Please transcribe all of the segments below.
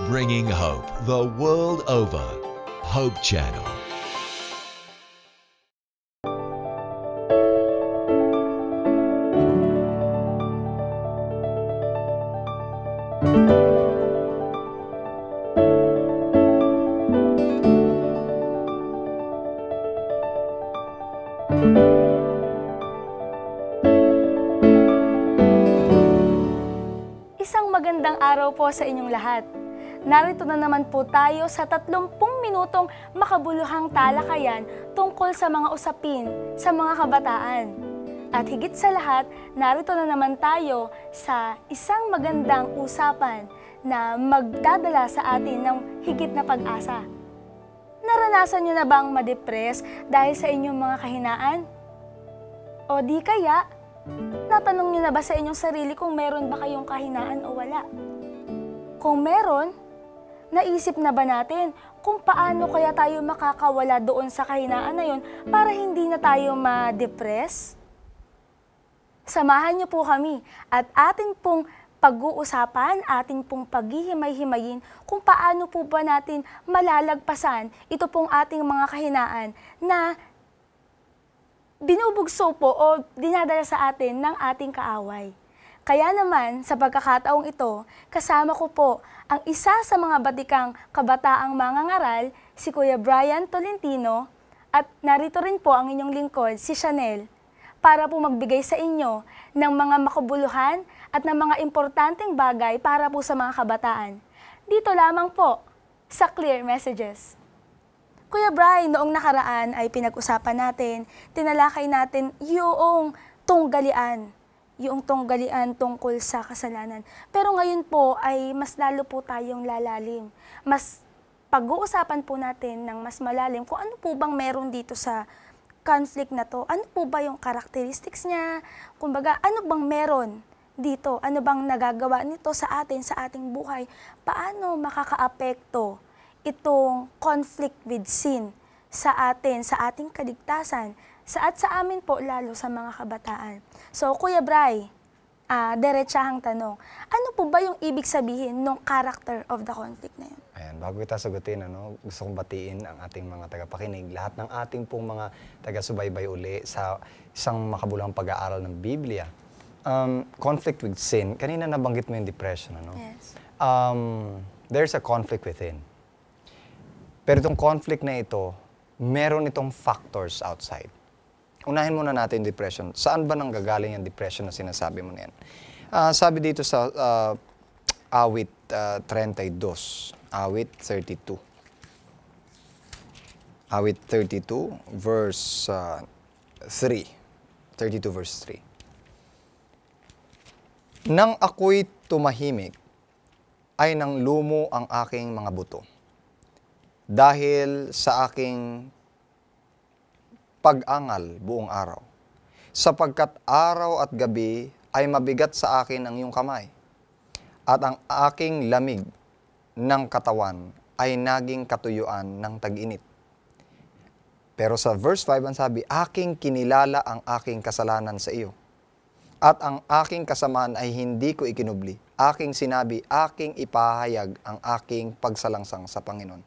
Bringing hope the world over. Hope Channel. Isang magandang araw po sa inyong lahat. Narito na naman po tayo sa 30 minutong makabuluhang talakayan tungkol sa mga usapin sa mga kabataan. At higit sa lahat, narito na naman tayo sa isang magandang usapan na magdadala sa atin ng higit na pag-asa. Naranasan niyo na bang ma-depress dahil sa inyong mga kahinaan? O di kaya, natanong niyo na ba sa inyong sarili kung meron ba kayong kahinaan o wala? Kung meron, naisip na ba natin kung paano kaya tayo makakawala doon sa kahinaan na yun para hindi na tayo ma-depress? Samahan niyo po kami at atin pong pag-uusapan, ating pong paghihimay-himayin kung paano po ba natin malalagpasan ito pong ating mga kahinaan na binubugso po o dinadala sa atin ng ating kaaway. Kaya naman, sa pagkakataong ito, kasama ko po ang isa sa mga batikang kabataang mangangaral, si Kuya Brian Tolentino, at narito rin po ang inyong lingkod, si Chanel, para po magbigay sa inyo ng mga makabuluhan at ng mga importanteng bagay para po sa mga kabataan. Dito lamang po, sa Clear Messages. Kuya Brian, noong nakaraan ay pinag-usapan natin, tinalakay natin yung tunggalian tungkol sa kasalanan. Pero ngayon po ay mas lalo po tayong lalalim. Mas pag-uusapan po natin ng mas malalim kung ano po bang meron dito sa conflict na to. Ano po ba yung characteristics niya? Kumbaga, ano bang meron dito? Ano bang nagagawa nito sa atin, sa ating buhay? Paano makakaapekto itong conflict with sin sa atin, sa ating kaligtasan, at sa amin po lalo sa mga kabataan. So, Kuya Bray, diretsahang tanong, ano po ba yung ibig sabihin ng character of the conflict na yun? Ayan, bago kita sagutin, gusto kong batiin ang ating mga tagapakinig, lahat ng ating pong mga taga-subaybay uli sa isang makabulang pag-aaral ng Biblia. Conflict with sin, kanina nabanggit mo yung depression, ano? Yes. There's a conflict within. Pero itong conflict na ito, meron itong factors outside. Unahin muna natin depression. Saan ba nanggagaling yung depression na sinasabi mo na yan? Sabi dito sa awit 32, awit 32. Awit 32, verse 3. 32 verse 3. Nang ako'y tumahimik, ay nang lumo ang aking mga buto. Dahil sa aking pag-angal buong araw. Sapagkat araw at gabi ay mabigat sa akin ang iyong kamay. At ang aking lamig ng katawan ay naging katuyuan ng tag-init. Pero sa verse 5 ang sabi, aking kinilala ang aking kasalanan sa iyo. At ang aking kasamaan ay hindi ko ikinubli. Aking sinabi, aking ipahayag ang aking pagsalangsang sa Panginoon.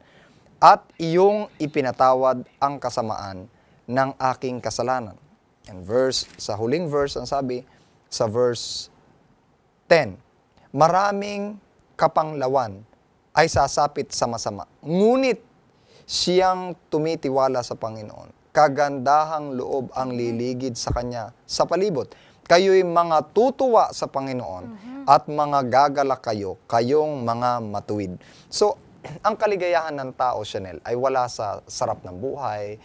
At iyong ipinatawad ang kasamaan ng aking kasalanan. And sa huling verse, ang sabi, sa verse 10, maraming kapanglawan ay sasapit sa masama. Ngunit siyang tumitiwala sa Panginoon. Kagandahang loob ang liligid sa Kanya sa palibot. Kayo'y mga tutuwa sa Panginoon at mga gagalak kayong mga matuwid. So, ang kaligayahan ng tao, Chanel, ay wala sa sarap ng buhay,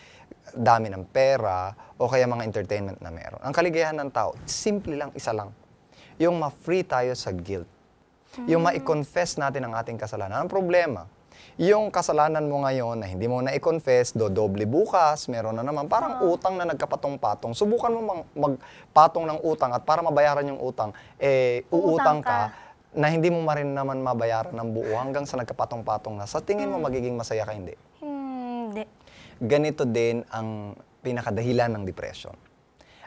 dami ng pera, o kaya mga entertainment na meron. Ang kaligayahan ng tao, simple lang, isa lang. Yung ma-free tayo sa guilt. Yung ma-confess natin ang ating kasalanan. Ang problema, yung kasalanan mo ngayon na hindi mo na-confess, dodoble bukas, meron na naman, parang utang na nagkapatong-patong. Subukan mo magpatong ng utang at para mabayaran yung utang, uutang ka na hindi mo rin naman mabayaran ng buo hanggang sa nagkapatong-patong na. Sa tingin mo magiging masaya ka, hindi? Hindi. Ganito din ang pinakadahilan ng depression.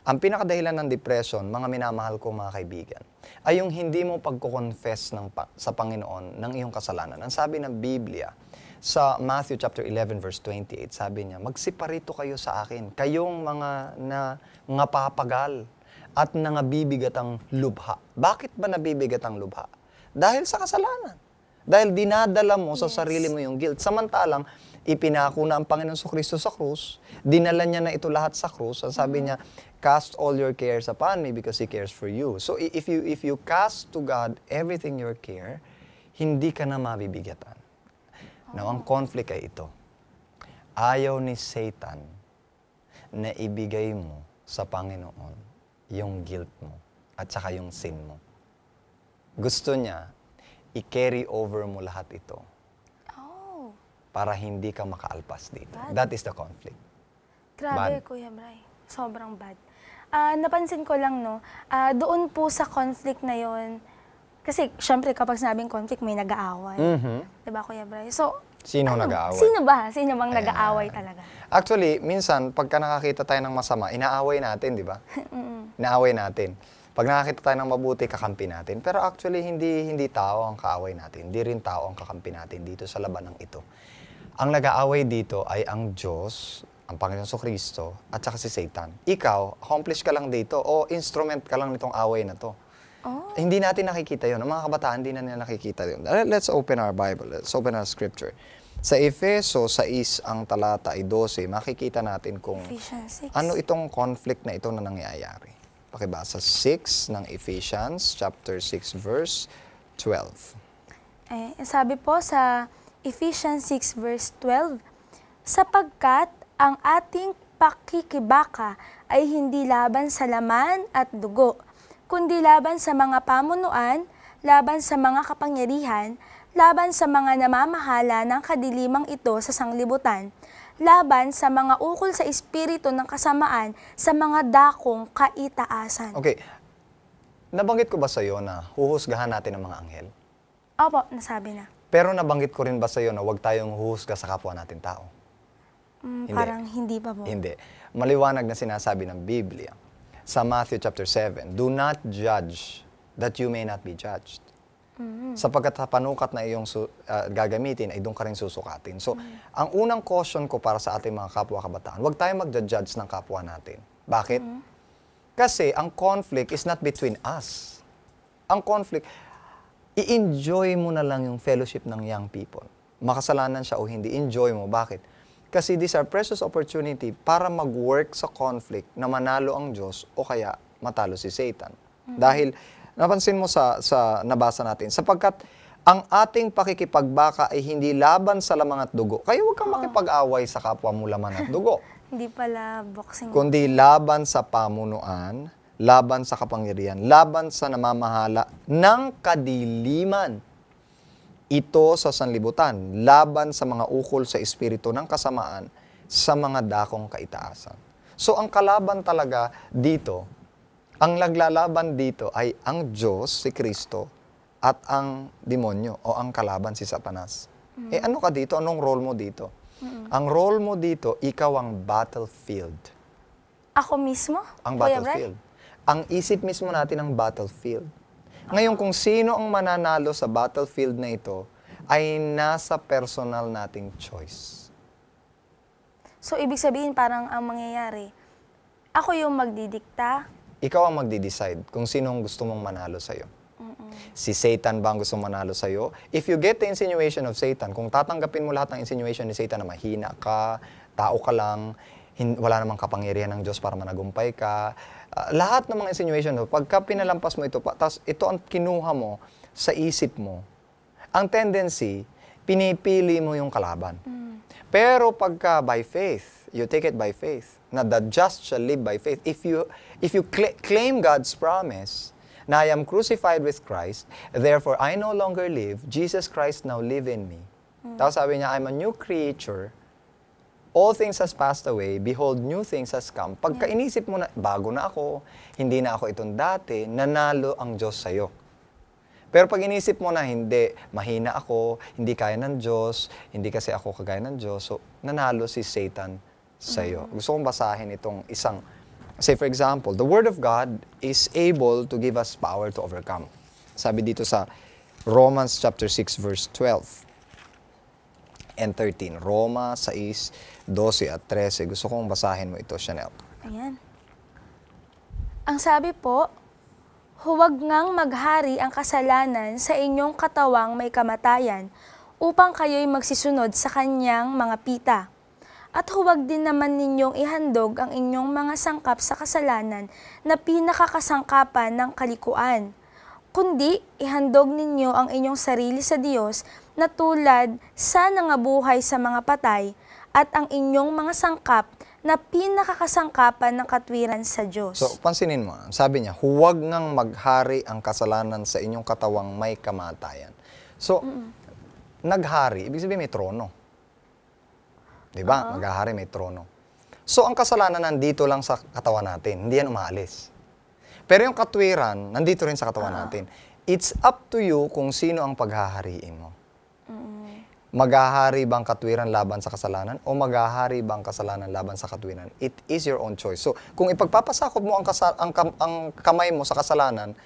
Ang pinakadahilan ng depression, mga minamahal ko mga kaibigan, ay yung hindi mo pagko-confess sa Panginoon ng iyong kasalanan. Ang sabi ng Biblia, sa Matthew chapter 11 verse 28, sabi niya, magsiparito kayo sa akin, kayong mga papagal at nangabibigat ang lubha. Bakit ba nabibigat ang lubha? Dahil sa kasalanan. Dahil dinadala mo sa sarili mo yung guilt. Samantalang, ipinako na ang Panginoon Kristo sa krus, dinala niya na ito lahat sa krus, at sabi niya, cast all your cares upon me because He cares for you. So if you cast to God everything your care, hindi ka na mabibigatan. Now, ang conflict ay ito. Ayaw ni Satan na ibigay mo sa Panginoon yung guilt mo at saka yung sin mo. Gusto niya, i-carry over mo lahat ito para hindi ka makaalpas dito. That is the conflict. Grabe, Kuya Bray. Sobrang bad. Napansin ko lang, no, doon po sa conflict na yon, kasi syempre kapag sinabing conflict, may nag-aaway. Diba, Kuya Bray? So, Sino nag-aaway? Sino ba? Sino bang nag-aaway talaga? Actually, minsan, pagka nakakita tayo ng masama, inaaway natin, di ba? Inaaway natin. Pag nakakita tayo ng mabuti, kakampi natin. Pero actually, hindi tao ang kaaway natin. Hindi rin tao ang kakampi natin dito sa labanang ito. Ang nag-aaway dito ay ang Diyos, ang Panginoon Kristo, at saka si Satan. Ikaw, accomplish ka lang dito o instrument ka lang nitong away na to. Hindi natin nakikita yun. Ang mga kabataan, hindi na nila nakikita yun. Let's open our Bible. Let's open our scripture. Sa Efeso 6 ang talata ay 12, makikita natin kung ano itong conflict na ito na nangyayari. Pakibasa 6 ng Ephesians, chapter 6, verse 12. Sabi po sa Ephesians 6 verse 12, sapagkat ang ating pakikibaka ay hindi laban sa laman at dugo, kundi laban sa mga pamunuan, laban sa mga kapangyarihan, laban sa mga namamahala ng kadilimang ito sa sanglibutan, laban sa mga ukol sa espiritu ng kasamaan sa mga dakong kaitaasan. Okay. Nabanggit ko ba sa iyo na huhusgahan natin ang mga anghel? Opo, nasabi na. Pero nabanggit ko rin ba sa iyo na huwag tayong huhusga sa kapwa natin tao? Parang hindi pa po. Hindi. Maliwanag na sinasabi ng Biblia sa Matthew chapter 7, do not judge that you may not be judged. Sapagkat sa panukat na iyong gagamitin ay doon ka rin susukatin. So, ang unang caution ko para sa ating mga kapwa kabataan, huwag tayong mag-judge ng kapwa natin. Bakit? Kasi ang conflict is not between us. Ang conflict, i-enjoy mo na lang yung fellowship ng young people. Makasalanan siya o hindi, enjoy mo. Bakit? Kasi these are precious opportunity para mag-work sa conflict na manalo ang Diyos o kaya matalo si Satan. Dahil, napansin mo sa nabasa natin, sapagkat ang ating pakikipagbaka ay hindi laban sa lamang at dugo. Kaya huwag kang makipag-away sa kapwa mo laman at dugo. Hindi pala boxing. Kundi laban sa pamunuan, laban sa kapangyarihan, laban sa namamahala ng kadiliman. Ito sa sanlibutan, laban sa mga ukol sa espiritu ng kasamaan, sa mga dakong kaitaasan. So ang kalaban talaga dito, ang naglalaban dito ay ang Diyos, si Kristo, at ang demonyo o ang kalaban si Satanas. Ano ka dito? Anong role mo dito? Ang role mo dito, ikaw ang battlefield. Ako mismo? Ang battlefield. Ang isip mismo natin ang battlefield. Ngayon, kung sino ang mananalo sa battlefield na ito, ay nasa personal nating choice. So, ibig sabihin parang ang mangyayari, ako yung magdidikta. Ikaw ang magdi-decide kung sino ang gusto mong manalo sa'yo. Si Satan ba ang gusto mong manalo sa'yo? If you get the insinuation of Satan, kung tatanggapin mo lahat ng insinuation ni Satan na mahina ka, tao ka lang, wala namang kapangyarihan ng Diyos para managumpay ka, lahat ng mga insinuation, pagka pinalampas mo ito, tapos ito ang kinuha mo sa isip mo, ang tendency, pinipili mo yung kalaban. Pero pagka by faith, you take it by faith, na the just shall live by faith. If you claim God's promise, na I am crucified with Christ, therefore I no longer live, Jesus Christ now live in me. Tapos sabi niya, I'm a new creature, all things has passed away, behold, new things has come. Pagka inisip mo na, bago na ako, hindi na ako itong dati, nanalo ang Diyos sa'yo. Pero pag inisip mo na, hindi, mahina ako, hindi kaya ng Diyos, hindi kasi ako kagaya ng Diyos, so nanalo si Satan sa'yo. Gusto kong basahin itong isang Say for example, the Word of God is able to give us power to overcome. Sabi dito sa Romans chapter 6 verse 12 and 13. Roma 6, 12 at 13. Gusto kong basahin mo ito, Chanel. Ayan. Ang sabi po, huwag ngang maghari ang kasalanan sa inyong katawang may kamatayan upang kayo'y magsisunod sa kanyang mga pita. At huwag din naman ninyong ihandog ang inyong mga sangkap sa kasalanan na pinakakasangkapan ng kalikuan. Kundi ihandog ninyo ang inyong sarili sa Diyos na tulad sa nangabuhay sa mga patay at ang inyong mga sangkap na pinakakasangkapan ng katwiran sa Diyos. So, pansinin mo, sabi niya, huwag ngang maghari ang kasalanan sa inyong katawang may kamatayan. So, naghari, ibig sabihin may trono. Diba? Maghahari, may trono. So, ang kasalanan nandito lang sa katawan natin. Hindi yan umaalis. Pero yung katwiran, nandito rin sa katawan natin. It's up to you kung sino ang paghahariin mo. Maghahari bang katwiran laban sa kasalanan o maghahari bang kasalanan laban sa katwiran? It is your own choice. So, kung ipagpapasakop mo ang kamay mo sa kasalanan,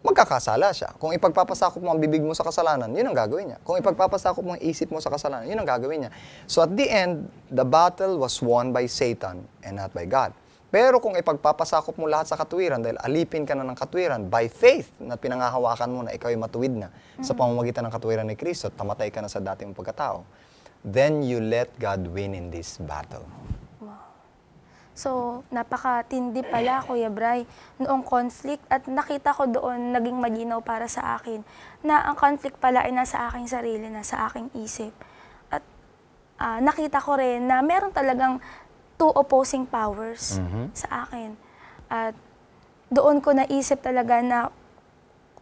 magkakasala siya. Kung ipagpapasakop mo ang bibig mo sa kasalanan, yun ang gagawin niya. Kung ipagpapasakop mo ang isip mo sa kasalanan, yun ang gagawin niya. So at the end, the battle was won by Satan and not by God. Pero kung ipagpapasakop mo lahat sa katwiran, dahil alipin ka na ng katwiran by faith na pinangahawakan mo na ikaw ay matuwid na sa pamamagitan ng katwiran ni Kristo, tamatay ka na sa dati mong pagkatao, then you let God win in this battle. So, napakatindi pala, Kuya Bray, noong conflict at nakita ko doon, naging malinaw para sa akin, na ang conflict pala ay nasa aking sarili, nasa aking isip. At nakita ko rin na meron talagang two opposing powers sa akin. At doon ko naisip talaga na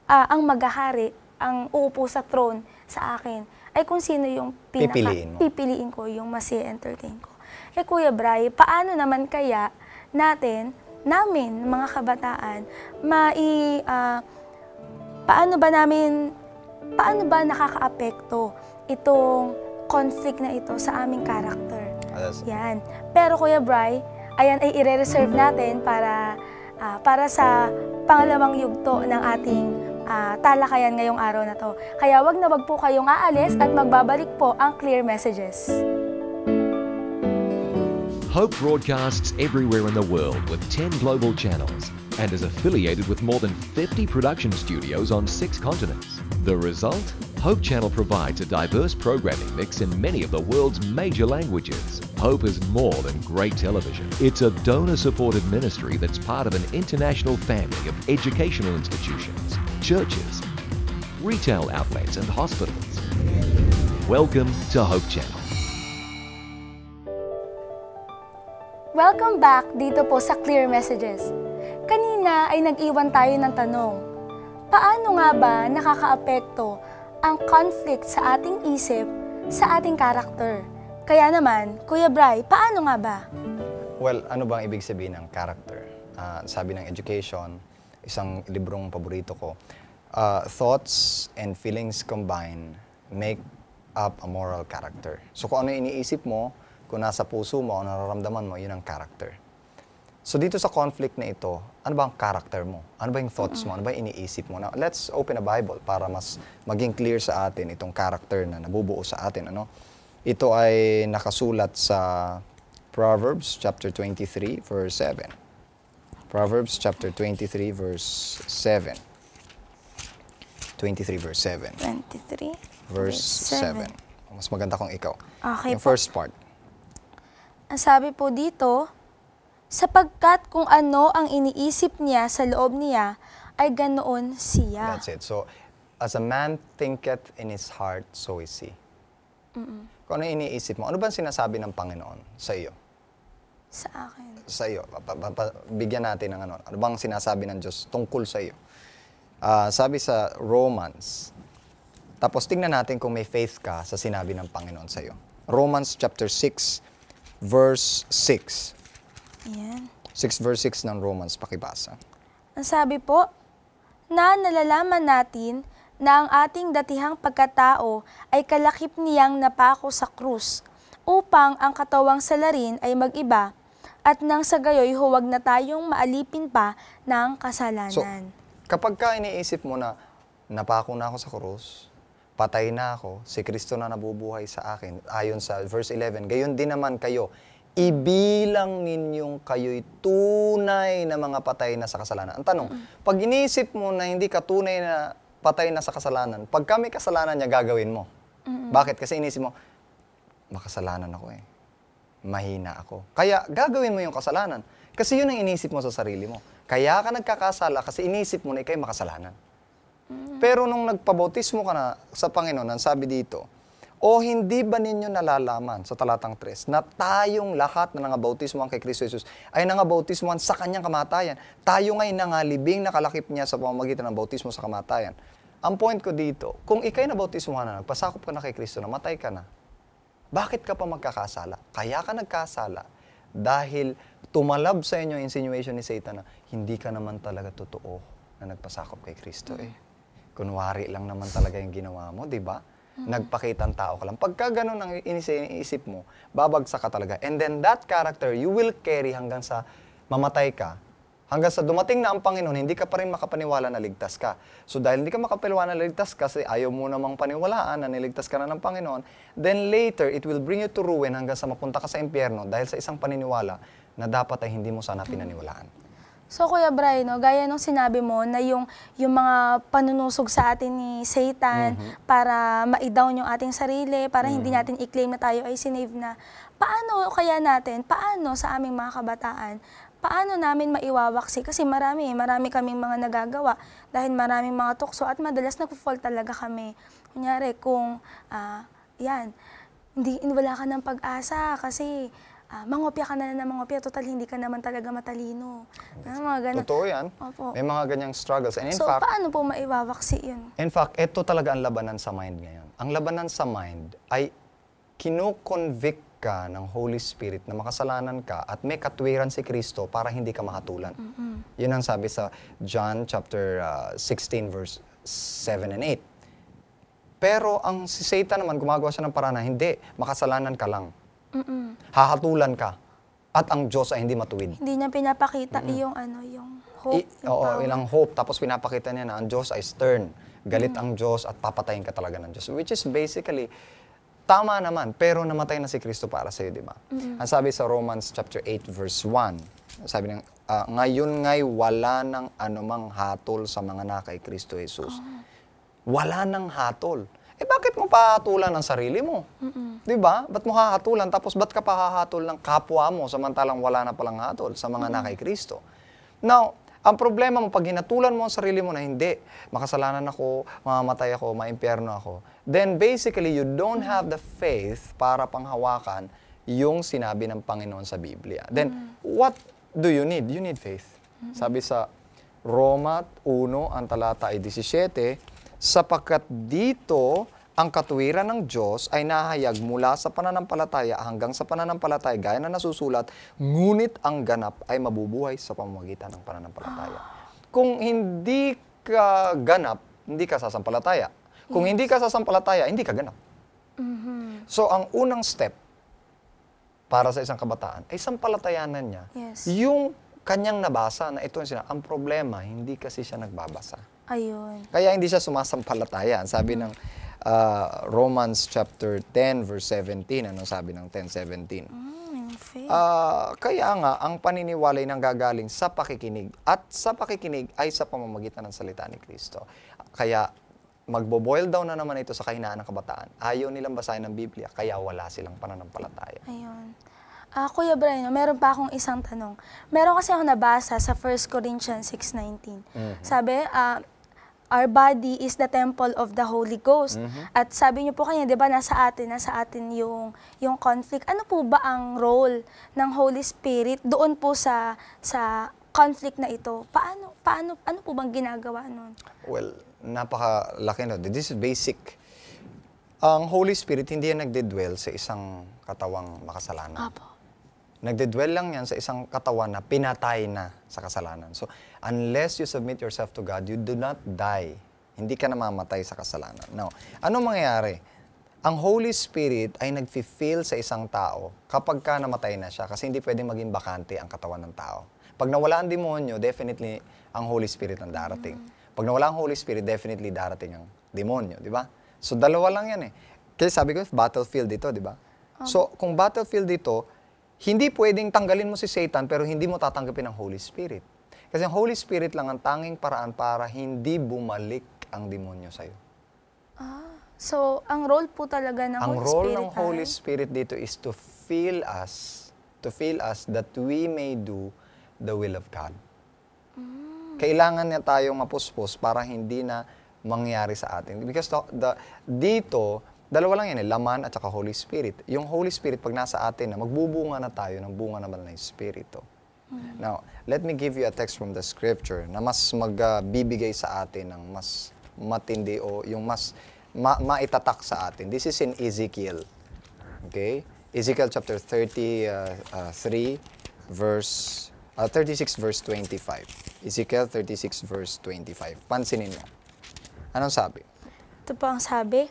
ang maghahari, ang uupo sa throne sa akin, ay kung sino yung pipiliin ko, yung mas i-entertain ko. Eh Kuya Bray, paano naman kaya namin, mga kabataan, paano ba nakakaapekto itong conflict na ito sa aming character? Yan. Pero Kuya Bray, ayan ay i-reserve natin para sa pangalawang yugto ng ating talakayan ngayong araw na to. Kaya wag na wag po kayong aalis at magbabalik po ang Clear Messages. Hope broadcasts everywhere in the world with 10 global channels and is affiliated with more than 50 production studios on 6 continents. The result? Hope Channel provides a diverse programming mix in many of the world's major languages. Hope is more than great television. It's a donor-supported ministry that's part of an international family of educational institutions, churches, retail outlets and hospitals. Welcome to Hope Channel. Welcome back dito po sa Clear Messages. Kanina ay nag-iwan tayo ng tanong, paano nga ba nakakaapekto ang conflict sa ating isip sa ating karakter? Kaya naman, Kuya Bray, paano nga ba? Well, ano bang ibig sabihin ng character? Sabi ng education, isang librong paborito ko, thoughts and feelings combined make up a moral character. So kung ano iniisip mo, kung nasa puso mo o nararamdaman mo, yun ang character. So dito sa conflict na ito, ano ba ang character mo? Ano ba yung thoughts mo? Ano ba yung iniisip mo? Now, let's open a Bible para mas maging clear sa atin itong character na nabubuo sa atin. Ano? Ito ay nakasulat sa Proverbs chapter 23, verse 7. Proverbs chapter 23, verse 7. 23, verse 7. 23, Verse 7. Mas maganda kung ikaw. Okay Yung first part. Ang sabi po dito, sapagkat kung ano ang iniisip niya sa loob niya, ay ganoon siya. That's it. So, as a man thinketh in his heart, so is he. Kung ano iniisip mo, ano ba sinasabi ng Panginoon sa iyo? Sa akin. Sa iyo. Bigyan natin ng ano. Ano bang sinasabi ng Diyos tungkol sa iyo? Sabi sa Romans, tapos tingnan natin kung may faith ka sa sinabi ng Panginoon sa iyo. Romans chapter 6, verse 6. Ayan. 6 verse 6 ng Romans, pakibasa. Ang sabi po, na nalalaman natin na ang ating datihang pagkatao ay kalakip niyang napako sa krus, upang ang katawang salarin ay mag-iba, at nang sa gayoy huwag na tayong maalipin pa ng So, kasalanan. kapag ka iniisip mo na, napako na ako sa krus, patay na ako, si Kristo na nabubuhay sa akin, ayon sa verse 11, gayon din naman kayo, ibilang ninyong kayo'y tunay na mga patay na sa kasalanan. Ang tanong, pag iniisip mo na hindi ka tunay na patay na sa kasalanan, pag kami kasalanan niya, gagawin mo. Bakit? Kasi iniisip mo, makasalanan ako eh. Mahina ako. Kaya gagawin mo yung kasalanan. Kasi yun ang iniisip mo sa sarili mo. Kaya ka nagkakasala kasi iniisip mo na ikay makasalanan. Pero nung nagpabautismo ka na sa Panginoon, ang sabi dito, o hindi ba ninyo nalalaman sa talatang 3 na tayong lahat na nangabautismohan kay Kristo Jesus ay nangabautismohan sa kanyang kamatayan. Tayo ngay nangalibing nakalakip niya sa pamamagitan ng bautismo sa kamatayan. Ang point ko dito, kung ikay nabautismohan na, nagpasakop ka na kay Kristo, namatay ka na, bakit ka pa magkakasala? Kaya ka nagkasala dahil tumalab sa inyo insinuation ni Satan na hindi ka naman talaga totoo na nagpasakop kay Kristo eh. Kunwari lang naman talaga yung ginawa mo, di ba? Nagpakitang tao ka lang. Pagka ganun ang iniisip mo, babagsak ka talaga. And then that character, you will carry hanggang sa mamatay ka. Hanggang sa dumating na ang Panginoon, hindi ka pa rin makapaniwala na ligtas ka. So dahil hindi ka makapaniwala na ligtas ka, kasi ayaw mo namang paniwalaan na niligtas ka na ng Panginoon, then later, it will bring you to ruin hanggang sa mapunta ka sa impyerno dahil sa isang paniniwala na dapat ay hindi mo sana pinaniwalaan. So, Kuya Bray, no, gaya nung sinabi mo na yung mga panunusog sa atin ni Satan para ma-down yung ating sarili, para hindi natin i-claim na tayo ay sinave na, paano sa aming mga kabataan, paano namin maiwawaksi? Kasi marami kaming mga nagagawa dahil maraming mga tukso at madalas nagpo-fall talaga kami. Kunyari, kung, wala ka ng pag-asa kasi mangopya ka na mangopya, total hindi ka naman talaga matalino. Mga ganun. Totoo yan. Opo. May mga ganyang struggles. And in So, fact, paano po maiwawaksi yun? in fact, ito talaga ang labanan sa mind ngayon. Ang labanan sa mind ay kino-convict ka ng Holy Spirit na makasalanan ka at may katwiran si Kristo para hindi ka mahatulan. Yun ang sabi sa John chapter 16 verse 7 and 8. Pero ang si Satan naman gumagawa siya ng paraan na hindi, makasalanan ka lang. Hahatulan ka at ang Diyos ay hindi matuwid. Hindi niya pinapakita yung hope. Ilang hope. Tapos pinapakita niya na ang Diyos ay stern. Galit ang Diyos at papatayin ka talaga ng Diyos. Which is basically, tama naman, pero namatay na si Kristo para sa'yo, di ba? Ang sabi sa Romans chapter 8 verse 1, sabi ng, ngayon nga'y wala nang anumang hatol sa mga na kay Kristo Jesus. Wala nang hatol. Eh bakit mo pahatulan ang sarili mo? Di ba? Ba't mo hahatulan? Tapos ba't ka pahahatol ng kapwa mo samantalang wala na palang hatol sa mga na kay Kristo? Now, ang problema mo, pag hinatulan mo ang sarili mo na hindi, makasalanan ako, mamamatay ako, maimpyerno ako, then basically, you don't have the faith para panghawakan yung sinabi ng Panginoon sa Biblia. Then, what do you need? You need faith. Sabi sa Roma 1, ang talata ay 17, sapagkat dito ang katuwiran ng Diyos ay nahayag mula sa pananampalataya hanggang sa pananampalataya, gaya na nasusulat, ngunit ang ganap ay mabubuhay sa pamamagitan ng pananampalataya. Kung hindi ka ganap, hindi ka sasampalataya. Kung hindi ka sasampalataya, hindi ka ganap. So, ang unang step para sa isang kabataan ay sampalatayanan niya yung kanyang nabasa na ito ang problema, hindi kasi siya nagbabasa. Ayun. Kaya hindi siya sumasampalataya. Sabi ng Romans chapter 10 verse 17, ano sabi ng 10:17? Kaya nga, ang paniniwala ay nanggagaling sa pakikinig. At sa pakikinig ay sa pamamagitan ng salita ni Kristo. Kaya magbo-boil down na naman ito sa kahinaan ng kabataan. Ayaw nilang basahin ng Biblia, kaya wala silang pananampalataya. Ayun. Kuya Brian, meron pa akong isang tanong. Meron kasi ako nabasa sa 1 Corinthians 6:19. Sabi, our body is the temple of the Holy Ghost. At sabi niyo po kanina, 'di ba, nasa atin yung conflict. Ano po ba ang role ng Holy Spirit doon po sa conflict na ito? Ano po bang ginagawa noon? Well, napakalaki na. This is basic. Ang Holy Spirit hindi yan nagdedwell sa isang katawang makasalanan. Apo. Nagdedwell lang yan sa isang katawan na pinatay na sa kasalanan. So, unless you submit yourself to God, you do not die. Hindi ka namamatay sa kasalanan. Now, ano mangyayari? Ang Holy Spirit ay nag-feel sa isang tao kapag ka namatay na siya kasi hindi pwedeng maging bakante ang katawan ng tao. Pag nawala ang demonyo, definitely ang Holy Spirit ang darating. Pag nawala ang Holy Spirit, definitely darating ang demonyo, di ba? So, dalawa lang yan eh. Kaya sabi ko, battlefield dito, di ba? So, kung battlefield dito, hindi pwedeng tanggalin mo si Satan pero hindi mo tatanggapin ang Holy Spirit. Kasi ang Holy Spirit lang ang tanging paraan para hindi bumalik ang demonyo sa'yo. So, ang role po talaga ng Ang Holy role Spirit ng Holy Spirit dito is to fill us that we may do the will of God. Kailangan niya tayong mapuspos para hindi na mangyari sa atin. Because dito, dalawa lang yan laman at saka Holy Spirit. Yung Holy Spirit, pag nasa atin na, magbubunga na tayo ng bunga naman ng Espiritu. Now, let me give you a text from the Scripture na mas magbibigay sa atin ng mas matindi o yung mas maitatak sa atin. This is in Ezekiel. Okay? Ezekiel chapter 36 verse 25. Ezekiel 36 verse 25. Pansinin mo. Anong sabi? Ito po ang sabi,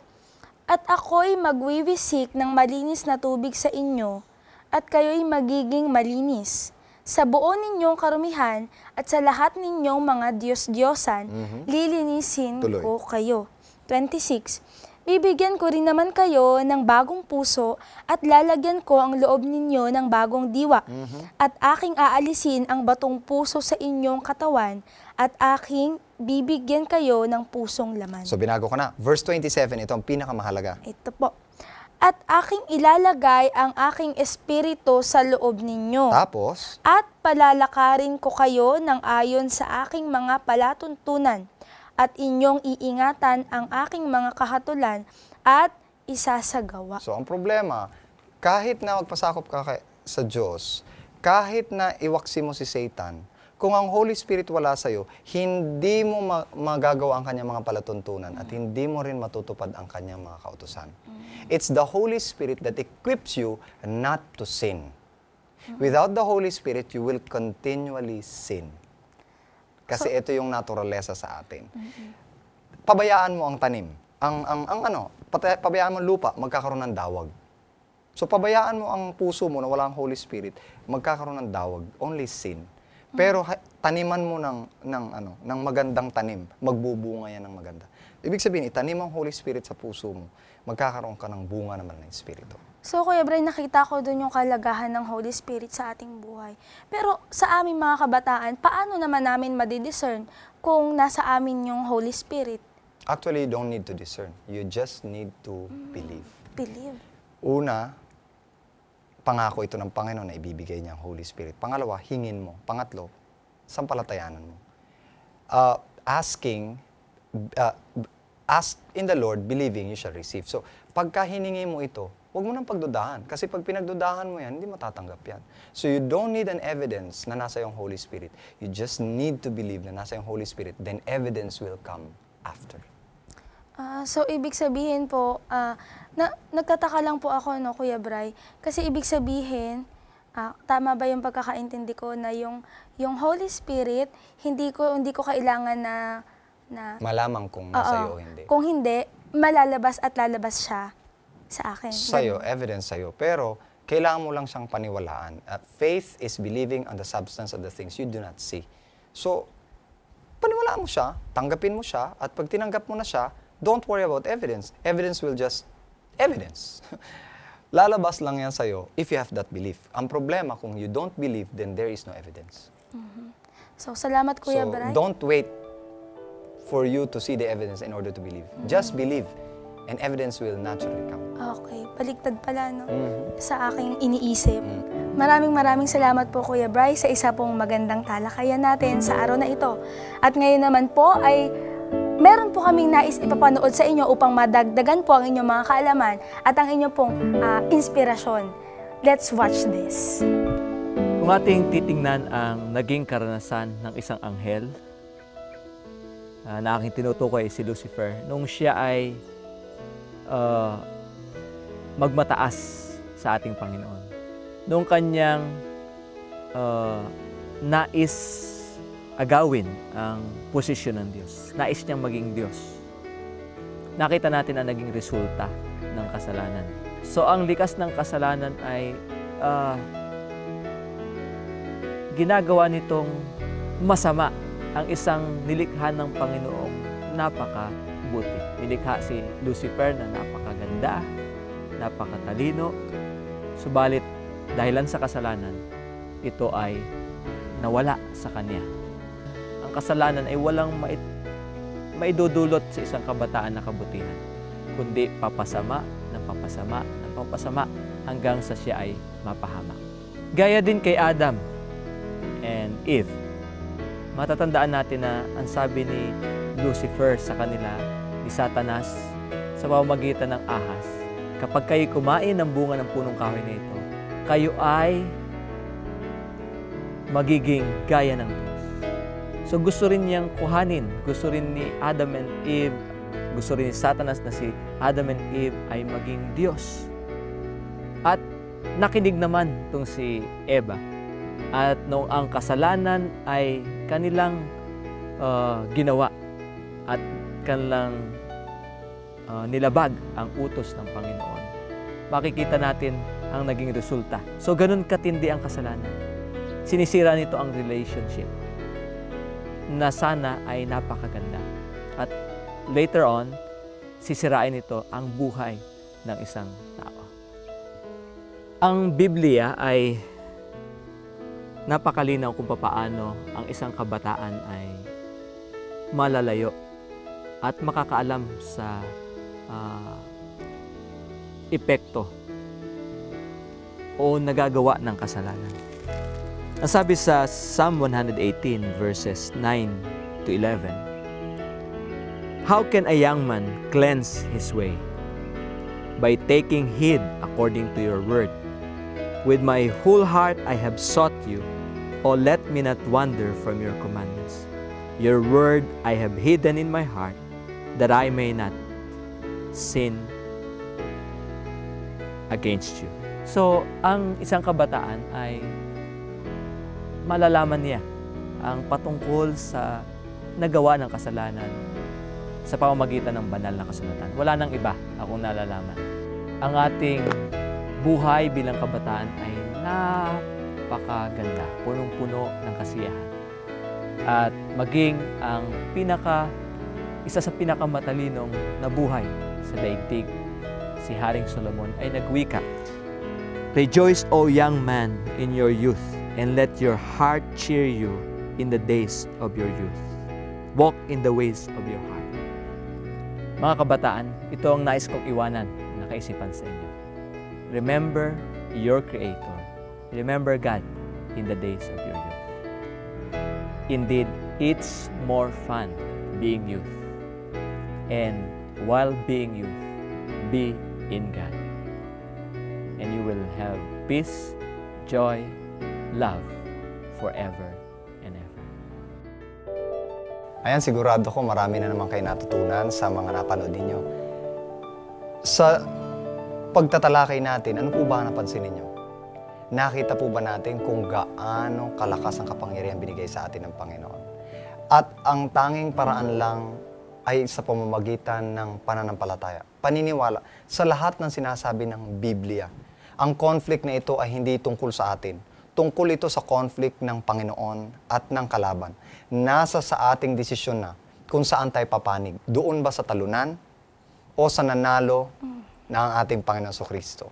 "At ako'y magwiwisik ng malinis na tubig sa inyo, at kayo'y magiging malinis. Sa buo ninyong karumihan at sa lahat ninyong mga Diyos-Diyosan, lilinisin Tuloy. ko kayo." 26. "Bibigyan ko rin naman kayo ng bagong puso at lalagyan ko ang loob ninyo ng bagong diwa. At aking aalisin ang batong puso sa inyong katawan at aking bibigyan kayo ng pusong laman." So, binago ko na. Verse 27, ito ang pinakamahalaga. Ito po. "At aking ilalagay ang aking espiritu sa loob ninyo. Tapos, At palalakarin ko kayo ng ayon sa aking mga palatuntunan. At inyong iingatan ang aking mga kahatulan at isasagawa." so ang problema, kahit na magpasakop ka sa Diyos, kahit na iwaksi mo si Satan, kung ang Holy Spirit wala sa'yo, hindi mo magagawa ang kanyang mga palatuntunan at hindi mo rin matutupad ang kanyang mga kautusan. It's the Holy Spirit that equips you not to sin. Without the Holy Spirit, you will continually sin. Kasi ito yung naturalesa sa atin. Pabayaan mo ang tanim. Pabayaan mo ang lupa, magkakaroon ng dawag. So pabayaan mo ang puso mo na wala ang Holy Spirit, magkakaroon ng dawag, only sin. Pero taniman mo ng magandang tanim, magbubunga yan ng maganda. Ibig sabihin, itanim ang Holy Spirit sa puso mo, magkakaroon ka ng bunga naman ng Espiritu. So, Kuya Bray, nakita ko doon yung kalagahan ng Holy Spirit sa ating buhay. Pero sa aming mga kabataan, paano naman namin madidiscern kung nasa amin yung Holy Spirit? Actually, you don't need to discern. You just need to believe. Believe. Una, pangako ito ng Panginoon na ibibigay niya ang Holy Spirit. Pangalawa, hingin mo. Pangatlo, sampalatayanan mo. Ask in the Lord, believing you shall receive. So, pagka hiningi mo ito, huwag mo nang pagdudahan. Kasi pag pinagdudahan mo yan, hindi matatanggap yan. So, you don't need an evidence na nasa yung Holy Spirit. You just need to believe na nasa yung Holy Spirit. Then, evidence will come after. So, ibig sabihin po, nagtataka lang po ako, no, Kuya Bray, kasi ibig sabihin, tama ba yung pagkakaintindi ko na yung Holy Spirit, hindi ko kailangan na Malamang kung nasa iyo o hindi. Kung hindi, malalabas at lalabas siya sa akin. Sa'yo, evidence sa'yo. Pero, kailangan mo lang siyang paniwalaan. Faith is believing on the substance of the things you do not see. So, paniwalaan mo siya, tanggapin mo siya, at pag tinanggap mo na siya, don't worry about evidence. Evidence will just evidence. Lalabas lang yan sa'yo if you have that belief. Ang problema, kung you don't believe, then there is no evidence. So, salamat Kuya So, Bray. don't wait for you to see the evidence in order to believe. Just believe, and evidence will naturally come. Okay, baliktad pala, no? Sa aking iniisip. Maraming salamat po, Kuya Bray, sa isa pong magandang talakayan natin sa araw na ito. At ngayon naman po ay meron po kaming nais ipapanood sa inyo upang madagdagan po ang inyong mga kaalaman at ang inyong pong inspirasyon. Let's watch this. Kung ating titingnan ang naging karanasan ng isang anghel, na aking tinutukoy si Lucifer, nung siya ay magmataas sa ating Panginoon. Nung kanyang nais agawin ang posisyon ng Diyos. Nais niyang maging Diyos. Nakita natin ang naging resulta ng kasalanan. So ang likas ng kasalanan ay ginagawa nitong masama ang isang nilikha ng Panginoong napakabuti. Nilikha si Lucifer na napakaganda, napakatalino, subalit dahilan sa kasalanan, ito ay nawala sa kanya. Ang kasalanan ay walang maidudulot sa isang kabataan na kabutihan, kundi papasama ng papasama ng papasama hanggang sa siya ay mapahamak. Gaya din kay Adam and Eve, matatandaan natin na ang sabi ni Lucifer sa kanila, ni Satanas, sa pamamagitan ng ahas, kapag kayo kumain ng bunga ng punong kahoy na ito, kayo ay magiging gaya ng Diyos. So gusto rin niyang kuhanin, gusto rin ni Adam and Eve, gusto rin ni Satanas na si Adam and Eve ay maging Diyos. At nakinig naman itong si Eva. At noong ang kasalanan ay kanilang ginawa at kanilang nilabag ang utos ng Panginoon, makikita natin ang naging resulta. So ganun katindi ang kasalanan. Sinisira nito ang relationship na sana ay napakaganda. At later on, sisirain nito ang buhay ng isang tao. Ang Biblia ay napakalinaw kung papaano ang isang kabataan ay malalayo at makakaalam sa epekto o nagagawa ng kasalanan. Ang sabi sa Psalm 118 verses 9 to 11, "How can a young man cleanse his way? By taking heed according to your word. With my whole heart I have sought you. O let me not wander from your commandments. Your word I have hidden in my heart, that I may not sin against you." So, ang isang kabataan ay malalaman niya ang patungkol sa nagawa ng kasalanan sa pamamagitan ng banal na kasulatan. Wala nang iba akong nalalaman. Ang ating buhay bilang kabataan ay napakaganda, punong-puno ng kasiyahan. At maging ang isa sa pinakamatalinong na buhay sa daigdig, si Haring Solomon ay nagwika, "Rejoice, O young man, in your youth, and let your heart cheer you in the days of your youth. Walk in the ways of your heart." Mga kabataan, ito ang nais kong iwanan na kaisipan sa inyo. Remember your Creator. Remember God in the days of your youth. Indeed, it's more fun being youth. And while being youth, be in God. And you will have peace, joy, love forever and ever. Ayan, sigurado ko marami na naman kayo natutunan sa mga napanood ninyo. Sa pagtatalakay natin, ano po ba napansin ninyo? Nakita po ba natin kung gaano kalakas ang kapangyarihan binigay sa atin ng Panginoon? At ang tanging paraan lang ay sa pamamagitan ng pananampalataya, paniniwala sa lahat ng sinasabi ng Biblia. Ang conflict na ito ay hindi tungkol sa atin. Tungkol ito sa conflict ng Panginoon at ng kalaban. Nasa sa ating desisyon na kung saan tayo papanig. Doon ba sa talunan o sa nanalo na ang ating Panginoon Kristo?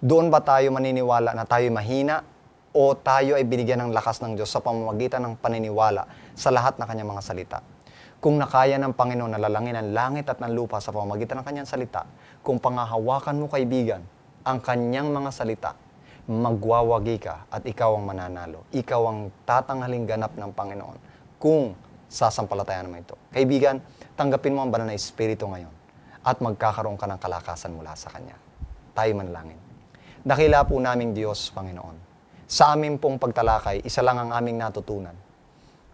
Doon ba tayo maniniwala na tayo mahina o tayo ay binigyan ng lakas ng Diyos sa pamamagitan ng paniniwala sa lahat ng kanyang mga salita? Kung nakaya ng Panginoon na lalangin ang langit at ng lupa sa pamamagitan ng kanyang salita, kung pangahawakan mo, kaibigan, ang kanyang mga salita, magwawagi ka at ikaw ang mananalo. Ikaw ang tatanghaling ganap ng Panginoon kung sasampalatayan mo ito. Kaibigan, tanggapin mo ang banal na Espiritu ngayon at magkakaroon ka ng kalakasan mula sa Kanya. Tayo manalangin. Dakila po naming Diyos, Panginoon. Sa amin pong pagtalakay, isa lang ang aming natutunan.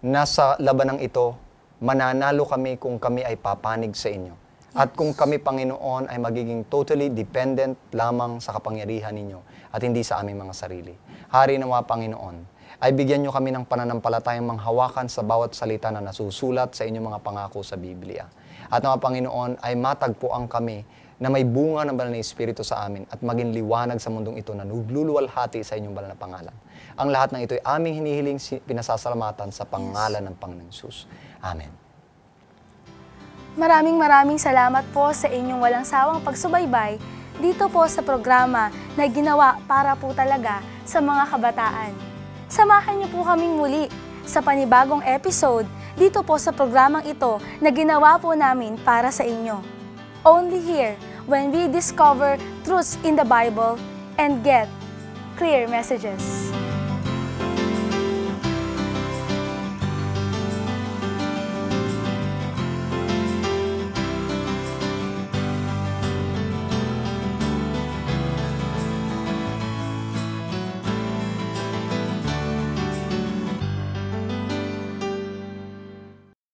Nasa labanang ito, mananalo kami kung kami ay papanig sa inyo. At kung kami, Panginoon, ay magiging totally dependent lamang sa kapangyarihan ninyo at hindi sa aming mga sarili. Hari nawa, Panginoon, ay bigyan nyo kami ng pananampalatayang manghawakan sa bawat salita na nasusulat sa inyong mga pangako sa Biblia. At nawa, Panginoon, ay matagpuan kami na may bunga ng banal na Espiritu sa amin at maging liwanag sa mundong ito na nagluluwalhati sa inyong banal na pangalan. Ang lahat ng ito ay aming hinihiling pinasasalamatan sa pangalan ng Panginoong Hesus. Amen. Maraming salamat po sa inyong walang sawang pagsubaybay dito po sa programa na ginawa para po talaga sa mga kabataan. Samahan niyo po kaming muli sa panibagong episode dito po sa programang ito na ginawa po namin para sa inyo. Only here, when we discover truths in the Bible and get clear messages.